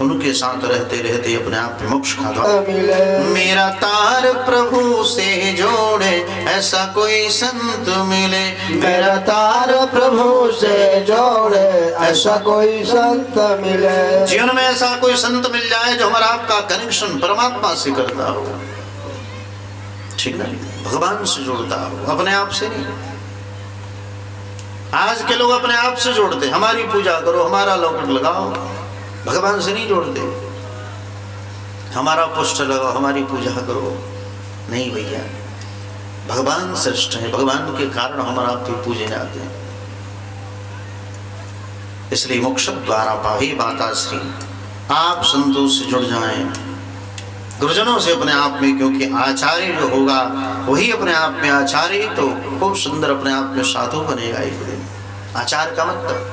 उनके साथ रहते रहते अपने आप में मोक्ष का द्वार मिले। मेरा तार प्रभु से जोड़े ऐसा कोई संत मिले, मेरा तार प्रभु से जोड़े ऐसा कोई संत मिले। जीवन में ऐसा कोई संत मिल जाए जो हमारा आपका कनेक्शन परमात्मा से करता हो, ठीक है, भगवान से जोड़ता हो, अपने आप से नहीं। आज के लोग अपने आप से जोड़ते, हमारी पूजा करो, हमारा लॉकेट लगाओ, भगवान से नहीं जोड़ते। हमारा पोस्टर लगाओ, हमारी पूजा करो, नहीं भैया, भगवान श्रेष्ठ है, भगवान के कारण हमारा आपकी पूजे जाते हैं। इसलिए मोक्ष द्वारा पाही बाता श्री, आप संतों से जुड़ जाएं, गुरुजनों से अपने आप में, क्योंकि आचार्य जो होगा वही अपने आप में आचार्य, तो खूब सुंदर अपने आप में साधु बनेगा एक दिन। आचार का मतलब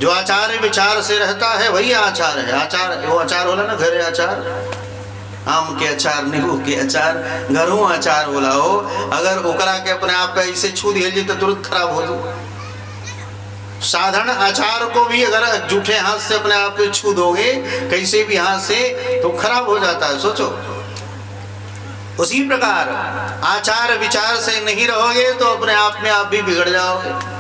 जो आचार्य विचार से रहता है वही आचार है। आचार वो आचार होला ना, घरे आचार, आम के अचार, नींबू के अचार, घरों आचार बोला हो। अगर ओकरा के अपने आप पे ऐसे छू दिए तो तुरंत खराब हो जाए। साधारण आचार को भी अगर जूठे हाथ से अपने आप पे छू दोगे, कैसे भी हाथ से, तो खराब हो जाता है। सोचो, उसी प्रकार आचार विचार से नहीं रहोगे तो अपने आप में आप भी बिगड़ जाओगे।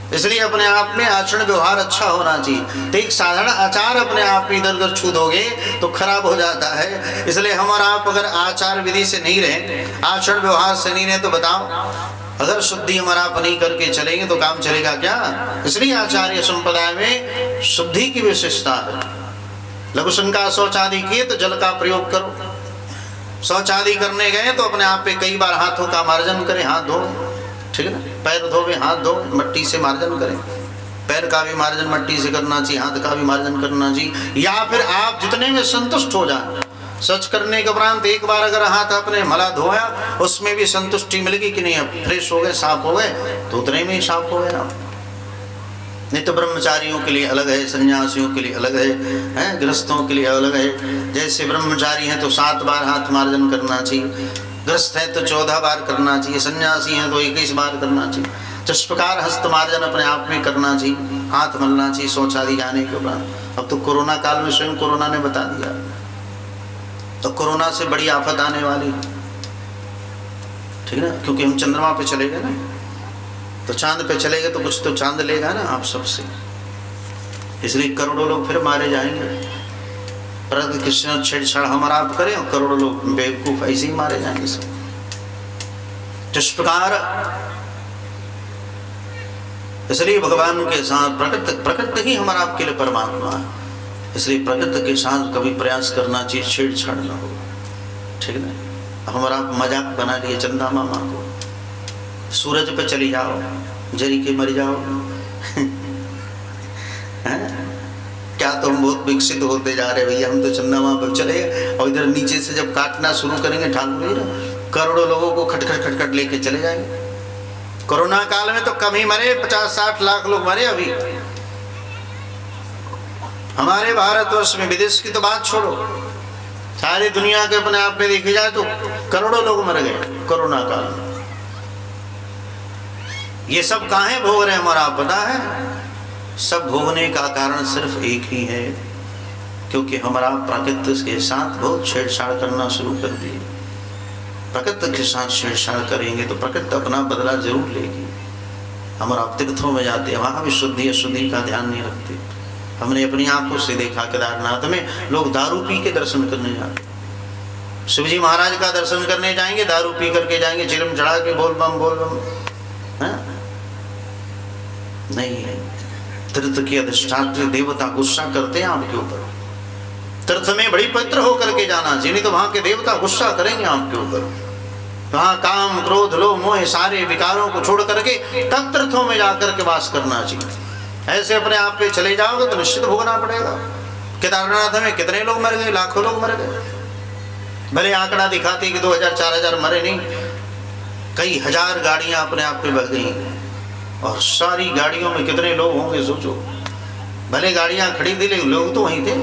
इसलिए अपने आप में आचरण व्यवहार अच्छा होना चाहिए। तो एक साधारण आचार अपने आप में इधर उधर छू दोगे तो खराब हो जाता है। इसलिए हमारा आप अगर आचार विधि से नहीं रहे, आचरण व्यवहार से नहीं रहे, तो बताओ अगर शुद्धि हमारा आप नहीं करके चलेंगे तो काम चलेगा क्या? इसलिए आचार्य संप्रदाय में शुद्धि की विशेषता है। लघु शंका शौच आदि किए तो जल का प्रयोग करो। शौच आदि करने गए तो अपने आप पे कई बार हाथों का मार्जन करें, हाथ धो, ठीक है ना, पैर धोवे, हाथ धो, मट्टी से मार्जन करें। पैर का भी मार्जन मट्टी से करना चाहिए, हाथ का भी मार्जन करना चाहिए। या फिर आप जितने में संतुष्ट हो जाए, सच करने के उपरांत एक बार अगर हाथ अपने मला धोया, उसमें भी संतुष्टि मिलेगी कि नहीं, अब फ्रेश हो गए, साफ हो गए, तो उतने में ही साफ हो गए आप। नहीं तो ब्रह्मचारियों के लिए अलग है, सन्यासियों के लिए अलग है, गृहस्थों के लिए अलग है। जैसे ब्रह्मचारी हैं तो 7 बार हाथ मार्जन करना चाहिए, गृहस्थ है तो 14 बार करना चाहिए, सन्यासी हैं तो 21 बार करना चाहिए। जिस प्रकार हस्त मार्जन अपने आप में करना चाहिए, हाथ मलना चाहिए शौचालय जाने के बाद। अब तो कोरोना काल में स्वयं कोरोना ने बता दिया, तो कोरोना से बड़ी आफत आने वाली, ठीक है ना, क्योंकि हम चंद्रमा पे चले गए ना, तो चांद पे चले गए तो कुछ तो चांद लेगा ना आप सबसे। इसलिए करोड़ों लोग फिर मारे जाएंगे। परंतु कृष्ण छेड़छाड़ हमारा आप करें और करोड़ों लोग बेवकूफ ऐसे ही मारे जाएंगे सब। जिस प्रकार इसलिए भगवान के साथ प्रकृति ही हमारा आपके लिए परमात्मा है। इसलिए प्रकृति के साथ कभी प्रयास करना चाहिए, छेड़छाड़ ना हो, ठीक है ना। हमारा आप मजाक बना लिए चंदा मामा को, सूरज पे चली जाओ, जरी के मर जाओ क्या तो हम बहुत विकसित होते जा रहे भैया, हम तो चंदा मामा पर चले और इधर नीचे से जब काटना शुरू करेंगे ठाकुर, करोड़ों लोगों को खटखट खटखट लेके चले जाएंगे। कोरोना काल में तो कम ही मरे, 50-60 लाख लोग मरे अभी हमारे भारतवर्ष में। विदेश की तो बात छोड़ो, सारी दुनिया के अपने आप में देखी जाए तो करोड़ों लोग मर गए कोरोना काल में। ये सब काहे भोग रहे हैं हमारा आप पता है? सब भोगने का कारण सिर्फ एक ही है, क्योंकि हमारा प्रकृति के साथ बहुत छेड़छाड़ करना शुरू कर दिए। प्रकृति के साथ छेड़छाड़ करेंगे तो प्रकृति अपना बदला जरूर लेगी। हमारा तीर्थों में जाते हैं, वहाँ भी शुद्धि अशुद्धि का ध्यान नहीं रखते। हमने अपनी आंखों से देखा केदारनाथ में लोग दारू पी के दर्शन करने जाते। शिवजी महाराज का दर्शन करने जाएंगे, दारू पी करके जाएंगे, चिलम चढ़ा के बोल बम नहीं है। तीर्थ की अधिष्ठात्री देवता गुस्सा करते हैं आपके ऊपर। तीर्थ में बड़ी पवित्र होकर के जाना चाहिए, नहीं तो वहां के देवता गुस्सा करेंगे आपके ऊपर। वहां काम क्रोध लोभ मोह सारे विकारों को छोड़ करके तब तीर्थों में जाकर के वास करना चाहिए। ऐसे अपने आप पे चले जाओगे तो निश्चित भोगना पड़ेगा। केदारनाथ में कितने लोग मर गए, लाखों लोग मर गए। भले आंकड़ा दिखाते कि 2000-4000 मरे नहीं, कई हजार गाड़ियां अपने आप पे बह गई, और सारी गाड़ियों में कितने लोग होंगे सोचो। भले गाड़ियां खड़ी थी लेकिन लोग तो वहीं थे।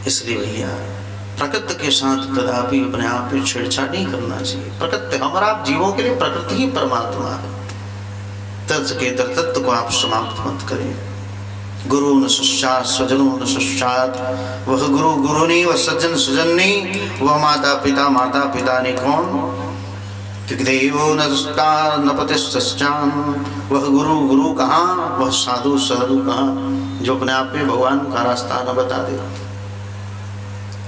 इसलिए भैया प्रकृति के साथ कदापि अपने आप में छेड़छाड़ नहीं करना चाहिए। प्रकृति हमारा आप जीवों के लिए प्रकृति ही परमात्मा है। तत्व के तत्व को आप समाप्त मत करें। गुरु न सश्चात स्वजनो न सश्चात, वह गुरु गुरु नहीं, वह सज्जन सुजन नहीं, वह माता पिता ने कौन, क्योंकि देवो न सस्ता न पतिश्चान, वह गुरु गुरु कहाँ, वह साधु साधु कहाँ, जो अपने आप में भगवान का रास्ता न बता दे।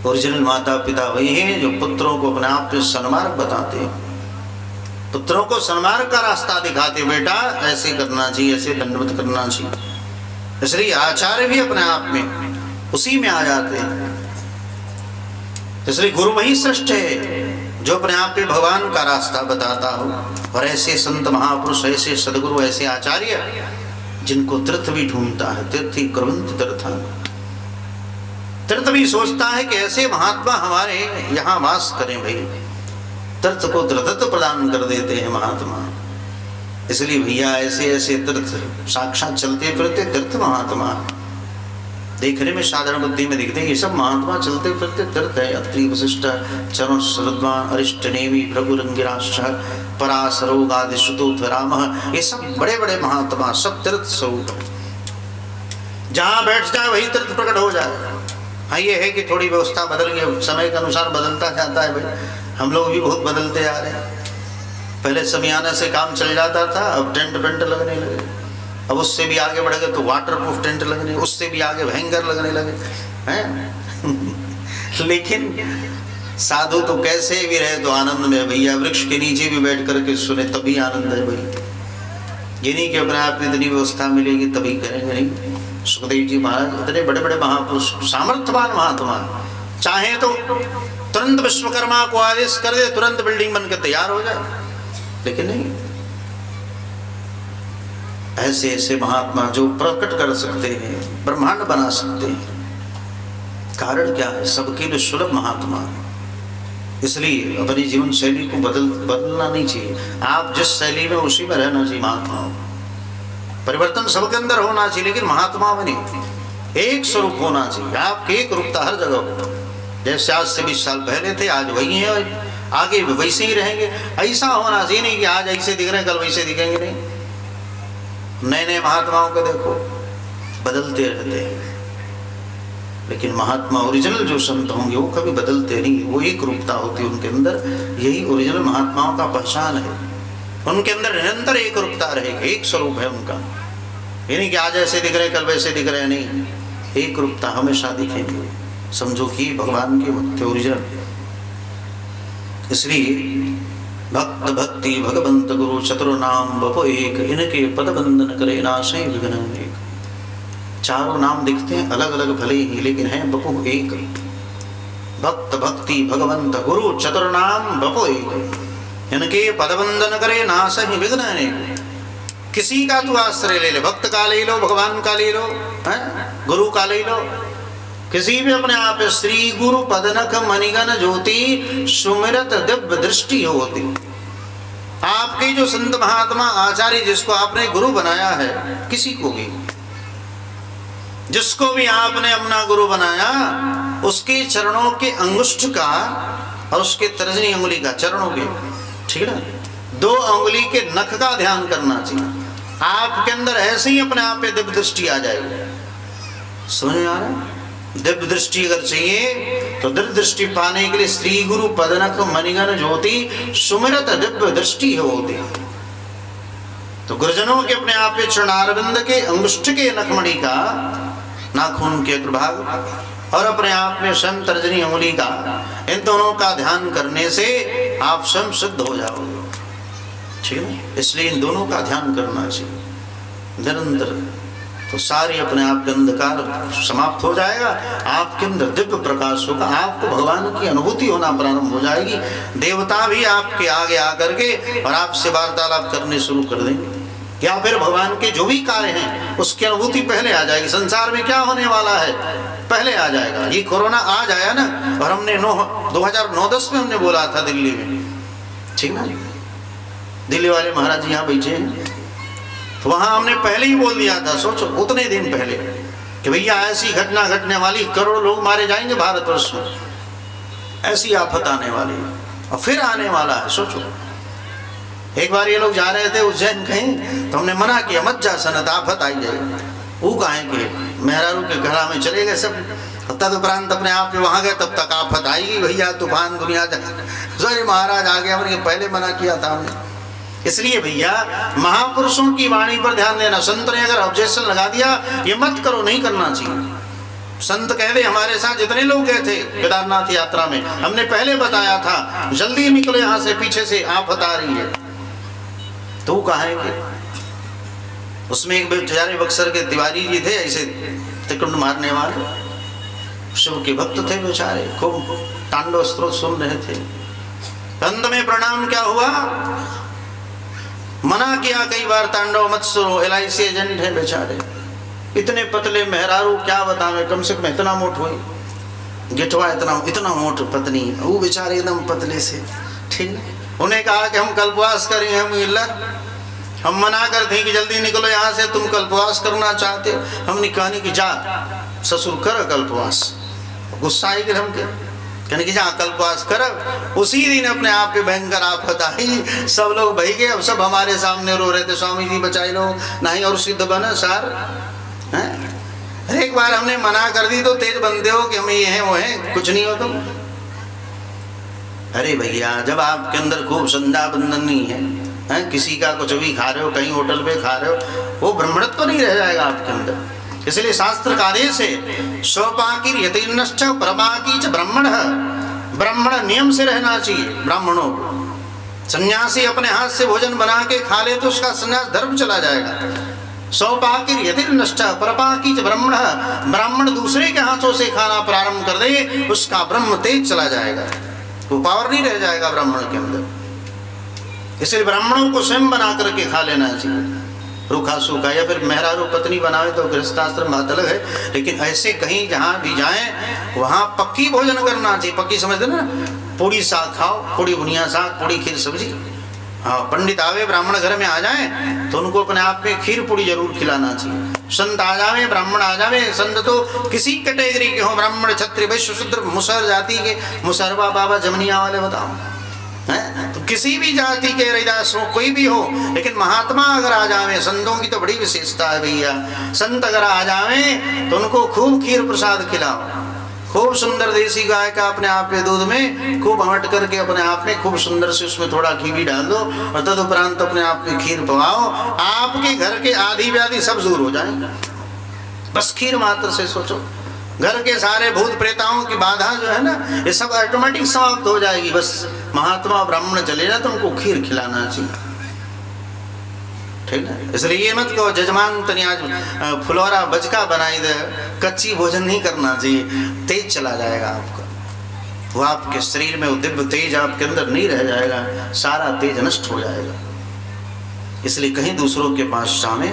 ओरिजिनल माता पिता वही है जो पुत्रों को अपने आप में सन्मार्ग बताते हैं, पुत्रों को सन्मार्ग का रास्ता दिखाते, बेटा ऐसे करना चाहिए, ऐसे दंडवत करना चाहिए। इसलिए आचार्य भी अपने आप में उसी में आ जाते हैं। इसलिए गुरु वही श्रेष्ठ है जो अपने आप में भगवान का रास्ता बताता हो। और ऐसे संत महापुरुष, ऐसे सदगुरु, ऐसे आचार्य जिनको तीर्थ भी ढूंढता है, तीर्थी कुर्वन्ति तीर्थं, तीर्थ भी सोचता है कि ऐसे महात्मा हमारे यहाँ वास करें। भाई तीर्थ को तीर्थत्व प्रदान कर देते हैं महात्मा। इसलिए भैया ऐसे ऐसे तीर्थ साक्षात चलते फिरते तीर्थ महात्मा, देखने में साधारण बुद्धि में दिखते हैं ये सब महात्मा चलते फिरते तीर्थ है। अत्रि वशिष्ठ चरण श्रद्धान अरिष्ट नेमी भृगुरंगिराश्च पराशरोगादि श्रुतोथ रामः, ये सब बड़े बड़े महात्मा सब तीर्थ स्वरूप, जहाँ बैठ जाए वही तीर्थ प्रकट हो जाए। हाँ ये है कि थोड़ी व्यवस्था बदल गई, समय के अनुसार बदलता जाता है। भाई हम लोग भी बहुत बदलते आ रहे हैं। पहले समियाना से काम चल जाता था, अब टेंट वेंट लगने लगे, अब उससे भी आगे बढ़ गए तो वाटर प्रूफ टेंट लगने, उससे भी आगे भयंकर लगने लगे हैं। लेकिन साधु तो कैसे भी रहे तो आनंद में भैया, वृक्ष के नीचे भी बैठ करके सुने तभी आनंद है भाई। ये नहीं कि अपने आप में इतनी व्यवस्था मिलेगी तभी करेंगे, नहीं। सुखदेव जी महाराज इतने बड़े बड़े महापुरुष, सामर्थ्यवान महात्मा, चाहे तो तुरंत विश्वकर्मा को आदेश कर दे, तुरंत बिल्डिंग बनकर तैयार हो जाए, लेकिन नहीं। ऐसे ऐसे महात्मा जो प्रकट कर सकते हैं, ब्रह्मांड बना सकते हैं। कारण क्या है? सबके लिए सुलभ महात्मा। इसलिए अपनी जीवन शैली को बदलना नहीं चाहिए। आप जिस शैली में उसी में रहना चाहिए। महात्मा परिवर्तन सबके अंदर होना चाहिए, लेकिन महात्मा में नहीं, एक स्वरूप होना चाहिए। आपकी एक रूपता हर जगह हो। जैसे आज से 20 साल पहले थे आज वही है, आगे वैसे ही रहेंगे। ऐसा होना चाहिए नहीं कि आज ऐसे दिख रहे हैं कल वैसे दिखेंगे, नहीं। नए नए महात्माओं को देखो, बदलते रहते हैं। लेकिन महात्मा ओरिजिनल जो संत होंगे वो कभी बदलते नहीं, वो एक रूपता होती है उनके अंदर। यही ओरिजिनल महात्माओं का पहचान है, उनके अंदर निरंतर एक रूपता रहेगी, एक स्वरूप है उनका। ये नहीं कि आज ऐसे दिख रहे कल वैसे दिख रहे, नहीं। एक रूपता हमेशा दिखेंगे। समझो कि भगवान के भक्त ओरिजिनल। इसलिए भक्त भक्ति भगवंत गुरु चतुर नाम बपो एक, इनके पद बंधन करे नाशे विघ्न अनेक। चारों नाम दिखते हैं अलग अलग भले ही, लेकिन हैं बपो एक। भक्त भक्ति भगवंत गुरु चतुर नाम बपो एक, इनके पद बंधन करे नाशे विघ्न अनेक। किसी का तू आश्रय ले ले, भक्त का ले लो, भगवान का ले लो, गुरु का ले लो, किसी भी अपने आप श्री गुरु पदनख मणिगण ज्योति सुमिरत दिव्य दृष्टि होती। आपके जो संत महात्मा आचार्य जिसको आपने गुरु बनाया है, किसी को भी जिसको भी आपने अपना गुरु बनाया, उसके चरणों के अंगुष्ठ का और उसके तर्जनी अंगुली का, चरणों के, ठीक है ना, 2 अंगुली के नख का ध्यान करना चाहिए। आपके अंदर ऐसे ही अपने आप पे दिव्य दृष्टि आ जाएगी। समझ में आ रहा है? दिव्य दृष्टि अगर चाहिए तो दिव्य दृष्टि पाने के लिए श्री गुरु पदनख मणिगण ज्योति सुमिरत दिव्य दृष्टि होती। तो गुरुजनों के अपने आप पे चरणारविंद के अंगुष्ठ के नखमणि का, नाखून के अग्रभाग और अपने आप में स्वयं तर्जनी अंगुली का, इन दोनों का ध्यान करने से आप स्वयं सिद्ध हो जाओगे, ठीक है। इसलिए इन दोनों का ध्यान करना चाहिए निरंतर। तो सारी अपने आप के अंधकार समाप्त हो जाएगा, आपके अंदर दिव्य प्रकाश होगा, आपको भगवान की अनुभूति होना प्रारंभ हो जाएगी। देवता भी आपके आगे आकर के और आपसे वार्तालाप करने शुरू कर देंगे, या फिर भगवान के जो भी कार्य हैं उसकी अनुभूति पहले आ जाएगी। संसार में क्या होने वाला है पहले आ जाएगा। ये कोरोना आज आया ना, और हमने 2009-10 में हमने बोला था दिल्ली में, ठीक ना, दिल्ली वाले महाराज यहाँ बैठे हैं, तो वहां हमने पहले ही बोल दिया था, सोचो उतने दिन पहले, कि भैया ऐसी घटना घटने वाली, करोड़ लोग मारे जाएंगे भारतवर्ष में, ऐसी आफत आने वाली, और फिर आने वाला है। सोचो, एक बार ये लोग जा रहे थे उज्जैन कहीं, तो हमने मना किया मत जा सनत, आफत आई जाएगी। वो कहें कि मेहरारू के घड़ा में चले गए सब। तदुपरांत अपने आप में वहां गए, तब तक आफत आएगी भैया, तूफान दुनिया सॉरी महाराज आ गया, हमने पहले मना किया था हमने। इसलिए भैया महापुरुषों की वाणी पर ध्यान देना। संत ने अगर ऑब्जेक्शन लगा दिया ये मत करो, नहीं करना चाहिए। संत कह दे, हमारे साथ जितने लोग गए थे केदारनाथ यात्रा में, हमने पहले बताया था जल्दी निकलो यहाँ से, पीछे से आफत आ रही है। तो कहेंगे उसमें एक बेचारे बक्सर के तिवारी जी थे, ऐसे त्रिकुंड मारने वाले, शिव के भक्त थे बेचारे, खूब तांडव स्तोत्र सुन रहे थे। अंत में परिणाम क्या हुआ, मना किया कई बार, तांडव मत सुनो, LIC एजेंट है बेचारे, इतने पतले मेहरारू क्या बतावे, कम से कम इतना मोट हुई, गिटवा इतना मोट पत्नी, वो बेचारे एकदम पतले से। ठीक, उन्हें कहा कि हम कल्पवास करेंगे, हम मना करते हैं कि जल्दी निकलो यहाँ से, तुम कल्पवास करना चाहते हो। हमने कहने की जा ससुर कर कल्पवास, गुस्सा आई कि हम कहने की जा कल्पवास कर। उसी दिन अपने आप पे भयंकर आफत आई, सब लोग बह गए, अब सब हमारे सामने रो रहे थे, स्वामी जी बचाई लो, नहीं और सिद्ध बना सार। एक बार हमने मना कर दी तो तेज बनते हो कि हम ये हैं वो हैं, कुछ नहीं हो तुम। अरे भैया जब आपके अंदर खूब संध्या बंधन नहीं है, किसी का कुछ भी खा रहे हो, कहीं होटल पे खा रहे हो, वो ब्रह्मणत्व तो नहीं रह जाएगा आपके अंदर। इसलिए शास्त्र का आदेश है स्वपाकीर यतीर्नश्च परपाकी च ब्राह्मण, ब्राह्मण नियम से रहना चाहिए। ब्राह्मणों को सन्यासी अपने हाथ से भोजन बना के खा ले तो उसका सन्यास धर्म चला जाएगा। स्वपाकीर यतीर्नश्च परपाकी च ब्राह्मण, ब्राह्मण दूसरे के हाथों से खाना प्रारंभ कर दे उसका ब्रह्म तेज चला जाएगा, वो पावर नहीं रह जाएगा ब्राह्मण के अंदर। इसलिए ब्राह्मणों को स्वयं बना करके खा लेना चाहिए, रूखा सूखा, या फिर मेहरारू पत्नी बनावे तो गृहस्थाश्रम बात अलग है, लेकिन ऐसे कहीं जहाँ भी जाएं वहाँ पक्की भोजन करना चाहिए। पक्की समझते ना, पूड़ी साग खाओ, पूड़ी बुनिया साग, पूड़ी खीर सब्जी। हाँ, पंडित आवे ब्राह्मण घर में आ जाएं तो उनको अपने आप में खीर पूड़ी जरूर खिलाना चाहिए। संत आ जावे, ब्राह्मण आ जावे, संत तो किसी कैटेगरी के हो, ब्राह्मण क्षत्रिय वैश्य शूद्र, मुसहर जाति के, मुसहरबा बाबा जमनिया वाले बताओ है, तो किसी भी जाति के रैदास हो, कोई भी हो, लेकिन महात्मा अगर आ जावे, संतों की तो बड़ी विशेषता है भैया, संत अगर आ जावे तो उनको खूब खीर प्रसाद खिलाओ, खूब सुंदर देसी गाय का अपने आप पे दूध में खूब अमट करके अपने आप में खूब सुंदर से उसमें थोड़ा घी भी डाल दो, और तदुपरांत अपने आप में खीर पवाओ, आपके घर के आदि व्याधि सब दूर हो जाएंगे। बस खीर मात्र से सोचो, घर के सारे भूत प्रेताओं की बाधा जो है ना, ये सब ऑटोमेटिक समाप्त हो जाएगी। बस महात्मा ब्राह्मण चले जाए तो उनको खीर खिलाना चाहिए, ठीक है। इसलिए ये मत कहो जजमान तनी आज फुलौरा बजका बनाई दे, कच्ची भोजन नहीं करना चाहिए, तेज चला जाएगा आपका, वो आपके शरीर में वो दिव्य तेज आपके अंदर नहीं रह जाएगा, सारा तेज नष्ट हो जाएगा। इसलिए कहीं दूसरों के पास जावे,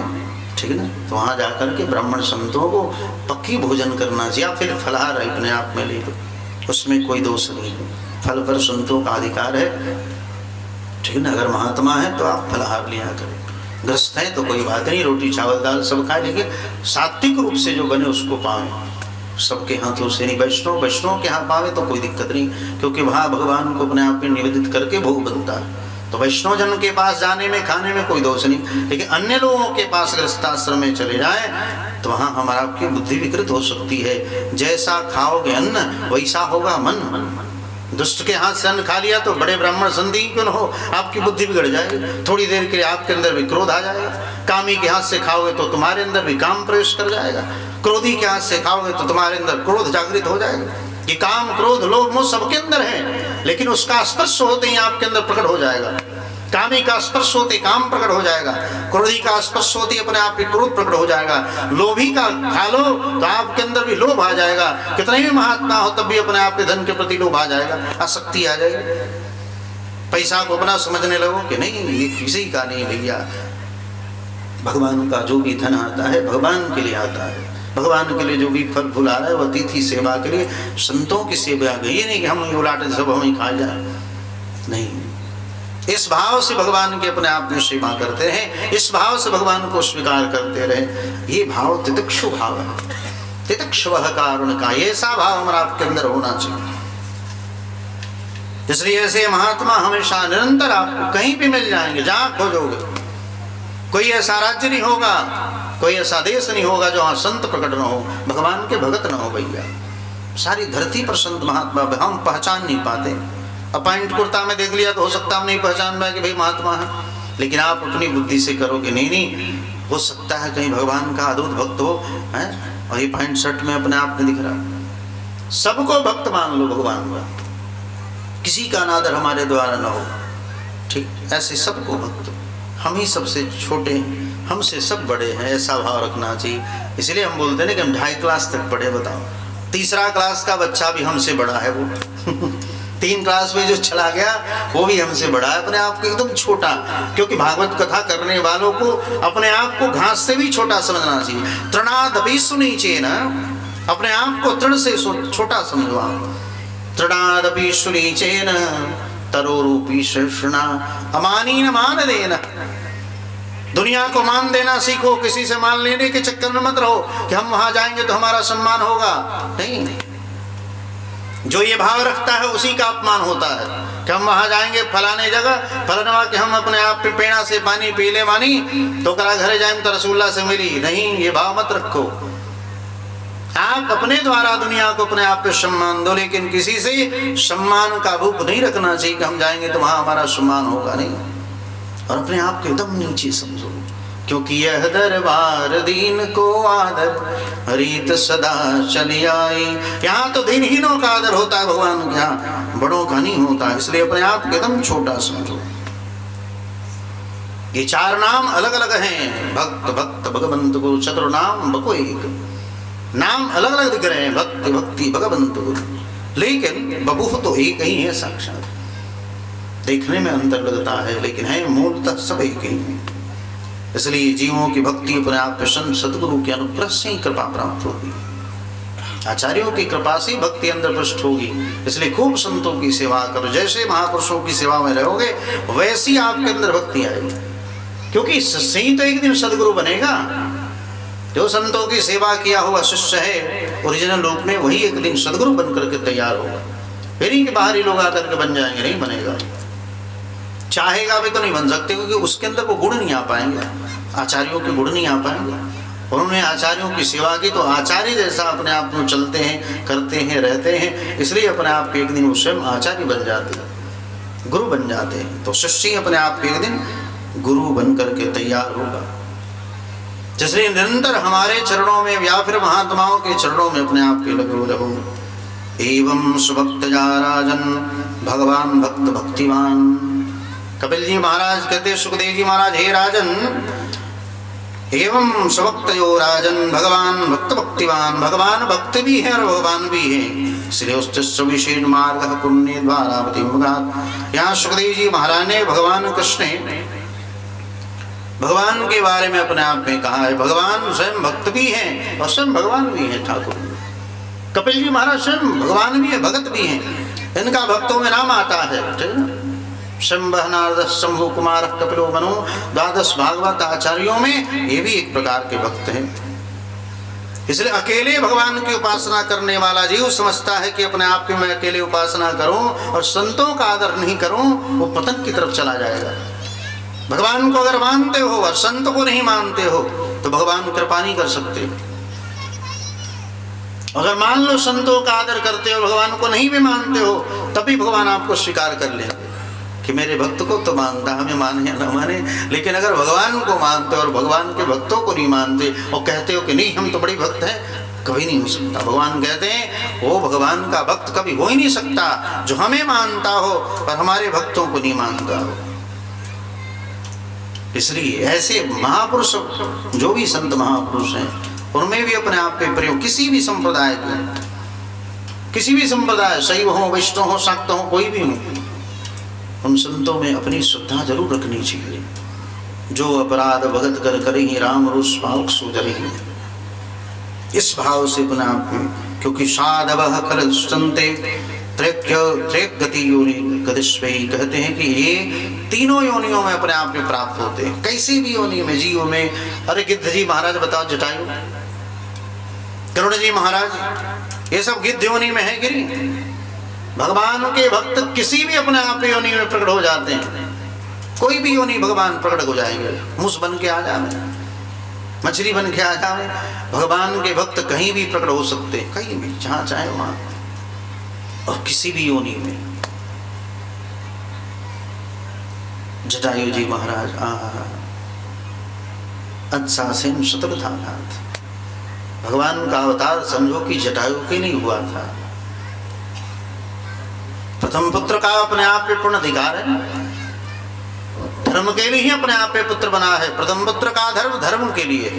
ठीक है ना, तो वहाँ जाकर के ब्राह्मण संतों को पक्की भोजन करना चाहिए, या फिर फलाहार अपने आप में ले लो, उसमें कोई दोष नहीं है, फल पर संतों का अधिकार है, ठीक है ना। अगर महात्मा है तो आप फलाहार लिया करें, ग्रस्त है तो कोई बात नहीं, रोटी चावल दाल सब खाए, लेकिन सात्विक रूप से जो बने उसको पावे, सबके हाथों से नहीं। वैष्णव के हाथ पावे तो कोई दिक्कत नहीं, क्योंकि वहाँ भगवान को अपने आप में निवेदित करके भोग बनता है, तो वैष्णव जन के पास जाने में खाने में कोई दोष नहीं। लेकिन अन्य लोगों के पास गृहस्थाश्रम में चले जाए तो वहाँ हमारा आपकी बुद्धि विकृत हो सकती है। जैसा खाओगे अन्न वैसा होगा मन। दुष्ट के हाथ से अन्न खा लिया तो बड़े ब्राह्मण संधि क्यों न हो, आपकी बुद्धि बिगड़ जाएगी, थोड़ी देर के लिए आपके अंदर भी क्रोध आ जाएगा। कामी के हाथ से खाओगे तो तुम्हारे अंदर भी काम प्रवेश कर जाएगा, क्रोधी के हाथ से खाओगे तो तुम्हारे अंदर क्रोध जागृत हो जाएगा। कि काम क्रोध लोभ मोह सबके अंदर है, लेकिन उसका स्पर्श होते ही आपके अंदर प्रकट हो जाएगा। कामी का स्पर्श होते काम प्रकट हो जाएगा, क्रोधी का स्पर्श होते अपने आप में क्रोध प्रकट हो जाएगा, लोभी का खा लो तो आपके अंदर भी लोभ आ जाएगा। कितने भी महात्मा हो तब भी अपने आप के धन के प्रति लोभ आ जाएगा, आसक्ति आ जाएगी। पैसा को अपना समझने लगो कि नहीं ये किसी का नहीं भैया, भगवान का जो भी धन आता है भगवान के लिए आता है, भगवान के लिए जो भी फल फूल आ रहा है वो अतिथि सेवा के लिए, संतों की सेवा के लिए। ये नहीं कि हम उलाटे सब हम ही खा जाए, नहीं, इस भाव से भगवान के अपने आप में सेवा करते हैं, इस भाव से भगवान को स्वीकार करते रहे। ये भाव तितिक्षु भाव है, तितिक्षुवः कारुण का, ये ऐसा भाव हमारा आपके अंदर होना चाहिए। इसलिए ऐसे महात्मा हमेशा निरंतर आपको कहीं भी मिल जाएंगे, जहां खोजोगे। कोई ऐसा राज्य नहीं होगा, कोई ऐसा देश नहीं होगा जहाँ संत प्रकट न हो, भगवान के भगत न हो भैया। सारी धरती पर संत महात्मा हम पहचान नहीं पाते। अपॉइंट कुर्ता में देख लिया तो हो सकता हम नहीं पहचान पाए कि भाई महात्मा है, लेकिन आप अपनी बुद्धि से करोगे नहीं, हो सकता है कहीं भगवान का अद्भुत भक्त हो है, और ये पैंट शर्ट में अपने आप में दिख रहा। सबको भक्त मान लो भगवान का, किसी का अनादर हमारे द्वारा न हो, ठीक, ऐसे सबको भक्त। हम ही सबसे छोटे, हमसे सब बड़े हैं, ऐसा भाव रखना चाहिए। इसलिए हम बोलते हैं ना कि हम 2.5 क्लास तक पढ़े, बताओ 3रा क्लास का बच्चा भी हमसे बड़ा है वो 3 क्लास में जो चला गया वो भी हमसे बड़ा है, अपने आप को एकदम छोटा। क्योंकि भागवत कथा करने वालों को अपने आप को घास से भी छोटा समझना चाहिए। तृणादपि सुनीचेन, अपने आप को तृण से छोटा समझो आप। तृणादपि सुनीचेन तरोरूपी शेषणा अमानीन मान देना। दुनिया को मान देना सीखो, किसी से मान लेने के चक्कर में मत रहो कि हम वहां जाएंगे तो हमारा सम्मान होगा। नहीं, जो ये भाव रखता है उसी का अपमान होता है कि हम वहां जाएंगे फलाने जगह, फलाना कि हम अपने आप पे पेड़ा से पानी पी ले मानी तो करा घरे जाए तो रसूलुल्लाह से मिली। नहीं, ये भाव मत रखो। आप अपने द्वारा दुनिया को अपने आप पे सम्मान दो, लेकिन किसी से सम्मान का भूख नहीं रखना चाहिए कि हम जाएंगे तो वहां हमारा सम्मान होगा। नहीं, और अपने आप को एकदम नीचे समझो, क्योंकि यह दरबार दीन को आदर रीत सदा चली आई। यहाँ तो दीनहीनों का आदर होता है भगवान के यहाँ, बड़ों का नहीं होता। इसलिए अपने आप को एकदम छोटा समझो। ये 4 नाम अलग अलग हैं, भक्त भक्त भगवंत गुरु, चतुर नाम बको एक। नाम अलग अलग दिख रहे हैं, भक्ति भक्ति भगवंत गुरु, लेकिन बबूह तो एक ही है साक्षात। देखने में अंतर लगता है लेकिन है मूलतः सब एक ही है। इसलिए जीवों की भक्ति अपने आप पे संत सदगुरु के अनुग्रह से ही कृपा प्राप्त होगी, आचार्यों की कृपा से भक्ति अंदर पुष्ट होगी। इसलिए खूब संतों की सेवा करो, जैसे महापुरुषों की सेवा में रहोगे वैसी आपके अंदर भक्ति आएगी। क्योंकि इससे ही तो एक दिन सदगुरु बनेगा। जो संतों की सेवा किया हुआ शिष्य है ओरिजिनल रूप में, वही एक दिन सदगुरु बनकर के तैयार होगा। फिर ही कि बाहरी लोग आकर के बन जाएंगे, नहीं बनेगा। चाहेगा भी तो नहीं बन सकते, क्योंकि उसके अंदर वो गुण नहीं आ पाएंगे, आचार्यों के गुण नहीं आ पाएंगे। उन्होंने आचार्यों की सेवा की तो आचार्य जैसा अपने आप में चलते हैं, करते हैं, रहते हैं। इसलिए अपने आप के एक दिन वो स्वयं आचार्य बन जाते हैं, गुरु बन जाते हैं। तो शिष्य अपने आप के एक दिन गुरु बन करके तैयार होगा। इसलिए निरंतर हमारे चरणों में या फिर महात्माओं के चरणों में अपने आप के लगे रहो। एवं सुभक्तजा राजन भगवान भक्त भक्तिमान। कपिल जी महाराज कहते, सुखदेव जी महाराज, हे राजन, एवं स्वभक्तयो राजन भगवान भक्त भक्तिवान। भगवान भक्त भी है और भगवान भी है। श्रेयोस्तिष्ठ मार्ग पुण्य द्वारावती। यहाँ सुखदेव जी महाराज ने भगवान कृष्ण भगवान के बारे में अपने आप में कहा है। भगवान स्वयं भक्त भी हैं और स्वयं भगवान भी हैं ठाकुर। कपिल जी महाराज स्वयं भगवान भी है, भगत भी हैं। इनका भक्तों में नाम आता है, ठीक है। शंभः नारद शंभु कुमार कपिलो मनु। 12 भागवत आचार्यों में ये भी एक प्रकार के भक्त हैं। इसलिए अकेले भगवान की उपासना करने वाला जीव समझता है कि अपने आप की मैं अकेले उपासना करूं और संतों का आदर नहीं करूं, वो पतन की तरफ चला जाएगा। भगवान को अगर मानते हो और संत को नहीं मानते हो तो भगवान कृपा नहीं कर सकते। अगर मान लो संतों का आदर करते हो, भगवान को नहीं भी मानते हो, तभी भगवान आपको स्वीकार कर लेंगे कि मेरे भक्त को तो मानता, हमें माने या न माने। लेकिन अगर भगवान को मानते हो और भगवान के भक्तों को नहीं मानते और कहते हो कि नहीं हम तो बड़ी भक्त हैं, कभी नहीं हो सकता। भगवान कहते हैं वो भगवान का भक्त कभी हो ही नहीं सकता जो हमें मानता हो और हमारे भक्तों को नहीं मानता हो। इसलिए ऐसे महापुरुष, जो भी संत महापुरुष हैं, उनमें भी अपने आप पे प्रयोग, किसी भी संप्रदाय को, किसी भी संप्रदाय, शैव हो, वैष्णव हो, शाक्त हो, कोई भी हो, उन संतों में अपनी श्रद्धा जरूर रखनी चाहिए। जो अपराध भगत कर करें राम रुष भाव सुजरे, इस भाव से अपने आप में, क्योंकि साधवः खल संते गति योनि गतिस्वयी। कहते हैं कि ये तीनों योनियों में अपने आप में प्राप्त होते हैं, कैसी भी योनि में, जीव में। अरे गिद्ध जी महाराज बताओ, जटायु, करुण जी महाराज, ये सब गिद्ध योनि में है कि नहीं? भगवान के भक्त किसी भी अपने आप योनि में प्रकट हो जाते हैं। कोई भी योनि भगवान प्रकट हो जाएंगे, मुस बन के आ जाए। मछली बन के आ जाए। भगवान के भक्त कहीं भी प्रकट हो सकते हैं, कहीं भी, जहाँ चाहे वहाँ, और किसी भी योनि में। जटायु जी महाराज अंशासेन शतकथानाथ, भगवान का अवतार समझो कि जटायु के नहीं हुआ था। प्रथम पुत्र का अपने आप पे पूर्ण अधिकार है, धर्म के लिए ही अपने आप पे पुत्र बना है। प्रथम पुत्र का धर्म धर्म के लिए,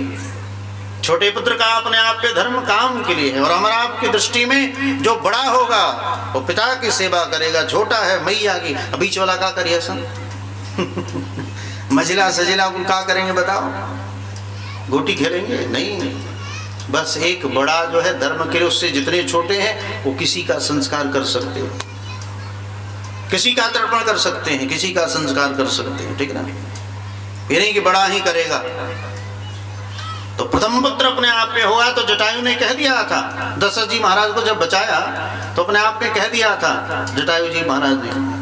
छोटे पुत्र का अपने आप पे धर्म काम के लिए है। और हमारा आपकी दृष्टि में जो बड़ा होगा वो पिता की सेवा करेगा, छोटा है मैया की। बीच वाला क्या करिए सन मझिला सजिला को क्या करेंगे बताओ? गोटी खेलेंगे? नहीं, बस एक बड़ा जो है धर्म के लिए, उससे जितने छोटे हैं वो किसी का संस्कार कर सकते हैं, किसी का तर्पण कर सकते हैं, किसी का संस्कार कर सकते हैं, ठीक है ना? ये नहीं कि बड़ा ही करेगा। तो प्रथम पुत्र अपने आप पे हुआ तो जटायु ने कह दिया था, दशरथ जी महाराज को जब बचाया तो अपने आप पे कह दिया था जटायु जी महाराज ने।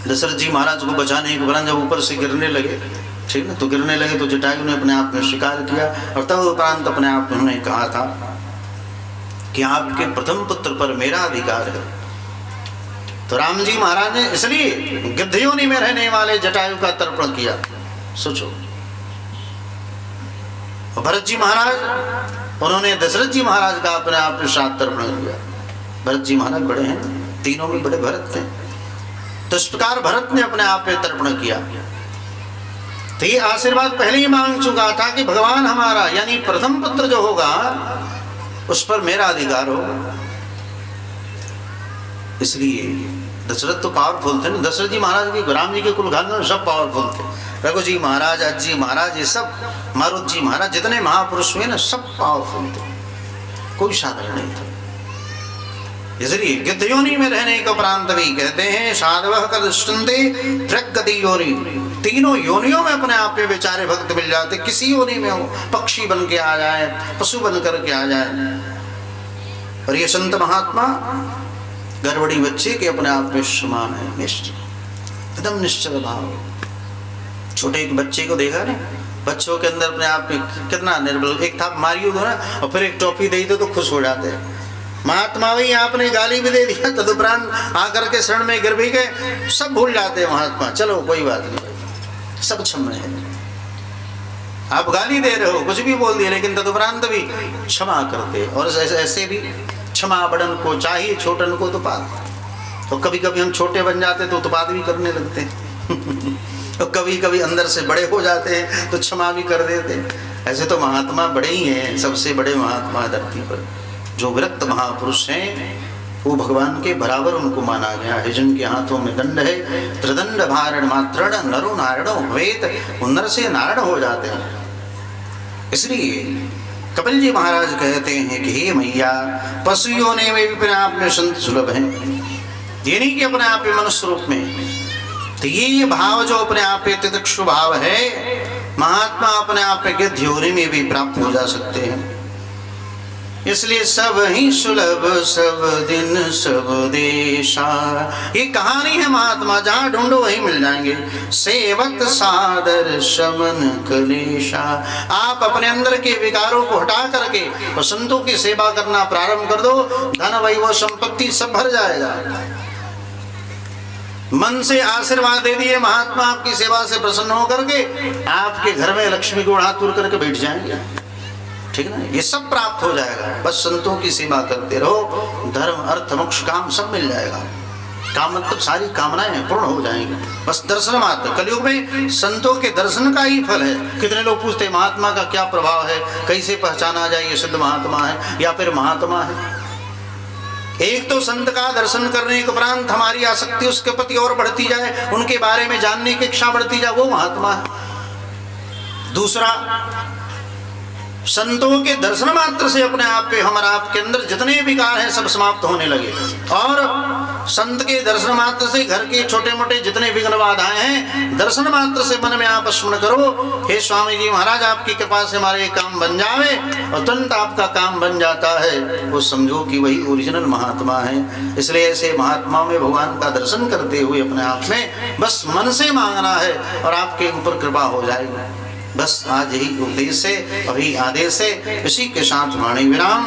दशरथ जी महाराज को बचाने के उपरांत जब ऊपर से गिरने लगे, ठीक ना, तो गिरने लगे तो जटायु ने अपने आप में स्वीकार किया। और तब उपरांत अपने आप में उन्होंने कहा था कि आपके प्रथम पुत्र पर मेरा अधिकार है। तो राम जी महाराज ने इसलिए गिद्ध योनि में रहने वाले जटायु का तर्पण किया। सोचो, भरत जी महाराज, उन्होंने दशरथ जी महाराज का अपने आप में साथ तर्पण किया। भरत जी महाराज बड़े हैं, तीनों में बड़े भरत थे, तो इस प्रकार भरत ने अपने आप पे तर्पण किया। तो ये आशीर्वाद पहले ही मांग चुका था कि भगवान हमारा यानी प्रथम पुत्र जो होगा उस पर मेरा अधिकार होगा। इसलिए दशरथ तो पावरफुल थे ना, दशरथ जी महाराज के, राम जी के कुल खानदान सब पावरफुल थे। रघु जी महाराज, अज जी महाराज, ये सब, मारुत जी महाराज, जितने महापुरुष हुए ना सब पावरफुल थे, कोई साधारण नहीं था। इसलिए गिद्ध योनि में रहने के उपरांत भी कहते हैं साधवः कदृष्टन्ते त्र्यग्गति योनि, तीनों योनियों में अपने आप पे बेचारे भक्त मिल जाते। किसी योनि में हो, पक्षी बन के आ जाए, पशु बन करके आ जाए। और ये संत महात्मा गड़बड़ी बच्चे के अपने आप में समान है, निश्चल, एकदम निश्चल भाव। छोटे एक बच्चे को देखा ना, बच्चों के अंदर अपने आप में कितना निर्बल, एक थाप मारियो दो ना और फिर एक टॉफी दे दो तो खुश हो जाते हैं। महात्मा भाई आपने गाली भी दे दिया, तदुपरांत आकर के शरण में गिर भी गए, सब भूल जाते हैं महात्मा। चलो कोई बात नहीं, सब क्षमा है। आप गाली दे रहे हो, कुछ भी बोल दिए, लेकिन तदुपरांत भी क्षमा करते। और ऐसे भी क्षमा बड़न को चाहिए, छोटन को उत्पात। तो कभी कभी हम छोटे बन जाते तो उत्पात भी करने लगते हैं तो कभी कभी अंदर से बड़े हो जाते हैं तो क्षमा भी कर देते हैं। ऐसे तो महात्मा बड़े ही हैं, सबसे बड़े महात्मा धरती पर जो विरक्त महापुरुष हैं वो भगवान के बराबर उनको माना गया है। जिनके हाथों में दंड है, त्रिदंड भारण मात्रण नरो नारणो भवेत, वो नर से नारायण हो जाते हैं। इसलिए कपिल जी महाराज कहते हैं कि हे मैया, पशु योनि में भी अपने आप में संत सुलभ हैं, ये नहीं कि अपने आप में मनुष्य रूप में। तो ये भाव जो अपने आप में तितिक्षु भाव है, महात्मा अपने आप में गिद्ध योनि में भी प्राप्त हो जा सकते हैं। इसलिए सब ही सुलभ सब दिन सब देशा, ये कहानी है महात्मा, जहाँ ढूंढो वही मिल जाएंगे। सेवत सादर शमन कलेशा, आप अपने अंदर के विकारों को हटा करके और संतों की सेवा करना प्रारंभ कर दो, धन वैभव संपत्ति सब भर जाएगा। मन से आशीर्वाद दे दिए, महात्मा आपकी सेवा से प्रसन्न होकर के आपके घर में लक्ष्मी को हाथ तुर करके बैठ जाएंगे, ठीक है ना? ये सब प्राप्त हो जाएगा। बस संतों की सेवा करते रहो, धर्म अर्थ मोक्ष काम सब मिल जाएगा। काम मतलब सारी कामनाएं पूर्ण हो जाएंगी, बस दर्शन मात्र। कलयुग में संतों के दर्शन का ही फल है। कितने लोग पूछते हैं महात्मा का क्या प्रभाव है, कैसे पहचाना जाए ये सिद्ध महात्मा है या फिर महात्मा है। एक तो संत का दर्शन करने के उपरांत हमारी आसक्ति उसके प्रति और बढ़ती जाए, उनके बारे में जानने की इच्छा बढ़ती जाए, वो महात्मा है। दूसरा, संतों के दर्शन मात्र से अपने आप पे हमारा आपके अंदर जितने विकार हैं सब समाप्त होने लगे। और संत के दर्शन मात्र से घर के छोटे मोटे जितने विघ्न बाधाएं हैं, दर्शन मात्र से मन में आप स्मरण करो, हे स्वामी जी महाराज आपकी कृपा से हमारे काम बन जावे, और तुरंत आपका काम बन जाता है। वो समझो कि वही ओरिजिनल महात्मा है। इसलिए ऐसे महात्माओं में भगवान का दर्शन करते हुए अपने आप में बस मन से मांगना है और आपके ऊपर कृपा हो जाएगी। बस आज यही उपदेश है, अभी आदेश है। इसी के साथ वाणी विराम।